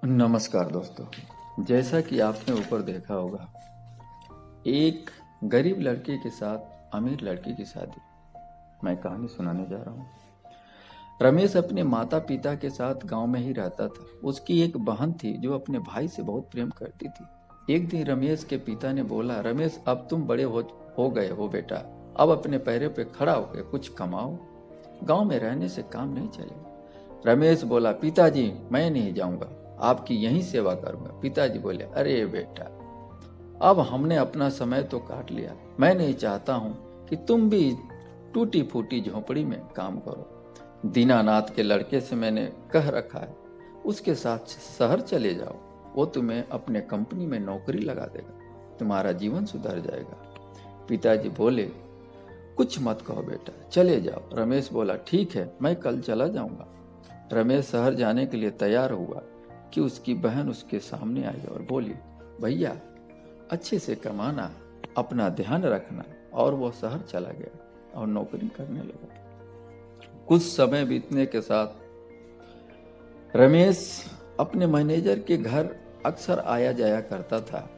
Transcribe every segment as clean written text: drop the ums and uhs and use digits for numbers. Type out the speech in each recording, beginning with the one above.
नमस्कार दोस्तों। जैसा कि आपने ऊपर देखा होगा, एक गरीब लड़के के साथ अमीर लड़की की शादी। मैं कहानी सुनाने जा रहा हूँ। रमेश अपने माता पिता के साथ गांव में ही रहता था। उसकी एक बहन थी जो अपने भाई से बहुत प्रेम करती थी। एक दिन रमेश के पिता ने बोला, रमेश अब तुम बड़े हो गए हो बेटा, अब अपने पैरों पे खड़ा होकर कुछ कमाओ। गांव में रहने से काम नहीं चलेगा। रमेश बोला, पिताजी मैं नहीं जाऊंगा, आपकी यही सेवा करूंगा। पिताजी बोले, अरे बेटा, अब हमने अपना समय तो काट लिया। मैं नहीं चाहता हूँ कि तुम भी टूटी फूटी झोपड़ी में काम करो। दीनानाथ के लड़के से मैंने कह रखा है, उसके साथ शहर चले जाओ। वो तुम्हें अपने कंपनी में नौकरी लगा देगा, तुम्हारा जीवन सुधर जाएगा। पिताजी बोले, कुछ मत कहो बेटा, चले जाओ। रमेश बोला, ठीक है, मैं कल चला जाऊंगा। रमेश शहर जाने के लिए तैयार हुआ कि उसकी बहन उसके सामने आई और बोली, भैया अच्छे से कमाना, अपना ध्यान रखना। और वो शहर चला गया और नौकरी करने लगा। कुछ समय बीतने के साथ रमेश अपने मैनेजर के घर अक्सर आया जाया करता था।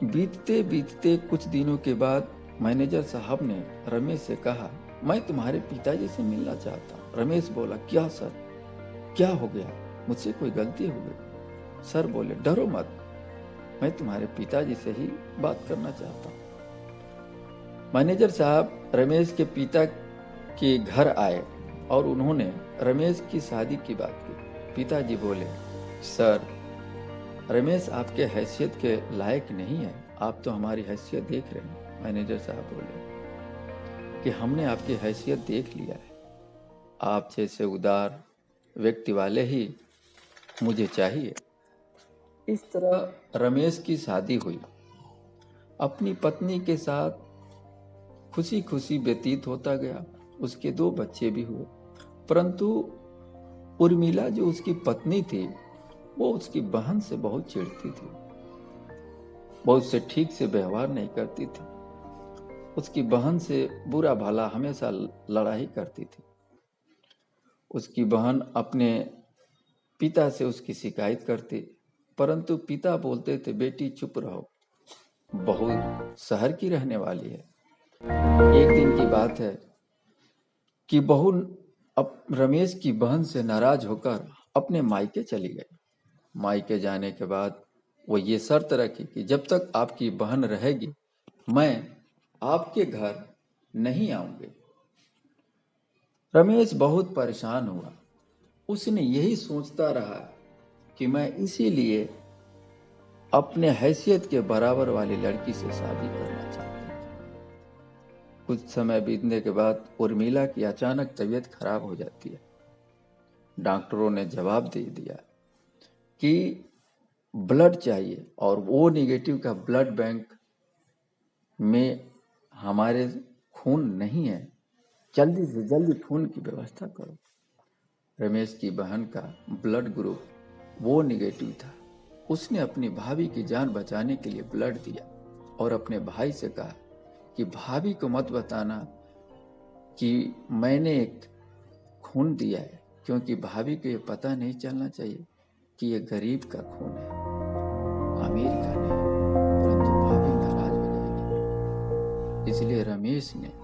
बीतते बीतते कुछ दिनों के बाद मैनेजर साहब ने रमेश से कहा, मैं तुम्हारे पिताजी से मिलना चाहता हूँ। रमेश बोला, क्या सर, क्या हो गया, मुझसे कोई गलती हो गई? सर बोले, डरो मत, मैं तुम्हारे पिताजी से ही बात करना चाहता हूँ। मैनेजर साहब रमेश के पिता के घर आए और उन्होंने रमेश की शादी की बात की। पिताजी बोले, सर, रमेश आपके हैसियत के लायक नहीं है, आप तो हमारी हैसियत देख रहे हैं। मैनेजर साहब बोले कि हमने आपकी हैसियत देख लिया है, आप जैसे उदार व्यक्ति वाले ही मुझे चाहिए। इस तरह रमेश की शादी हुई। अपनी पत्नी के साथ खुशी खुशी व्यतीत होता गया। उसके 2 बच्चे भी हुए, परंतु उर्मिला जो उसकी पत्नी थी, वो उसकी बहन से बहुत चिढ़ती थी, वो उससे ठीक से व्यवहार नहीं करती थी। उसकी बहन से बुरा भला हमेशा लड़ाई करती थी। उसकी बहन अपने पिता से उसकी शिकायत करती, परंतु पिता बोलते थे, बेटी चुप रहो, बहू शहर की रहने वाली है। एक दिन की बात है कि बहू अब रमेश की बहन से नाराज होकर अपने मायके चली गई। मायके जाने के बाद वो ये शर्त रखी कि जब तक आपकी बहन रहेगी, मैं आपके घर नहीं आऊंगी। रमेश बहुत परेशान हुआ। उसने यही सोचता रहा कि मैं इसीलिए अपने हैसियत के बराबर वाली लड़की से शादी करना चाहता हूँ। कुछ समय बीतने के बाद उर्मिला की अचानक तबीयत खराब हो जाती है। डॉक्टरों ने जवाब दे दिया कि ब्लड चाहिए और वो निगेटिव का ब्लड बैंक में हमारे खून नहीं है, जल्दी से जल्दी खून की व्यवस्था करो। रमेश की बहन का ब्लड ग्रुप वो निगेटिव था। उसने अपनी भाभी की जान बचाने के लिए ब्लड दिया और अपने भाई से कहा कि भाभी को मत बताना कि मैंने एक खून दिया है, क्योंकि भाभी को ये पता नहीं चलना चाहिए कि ये गरीब का खून है, अमीर का नहीं, परंतु भाभी नाराज हो जाएगी। इसलिए रमेश ने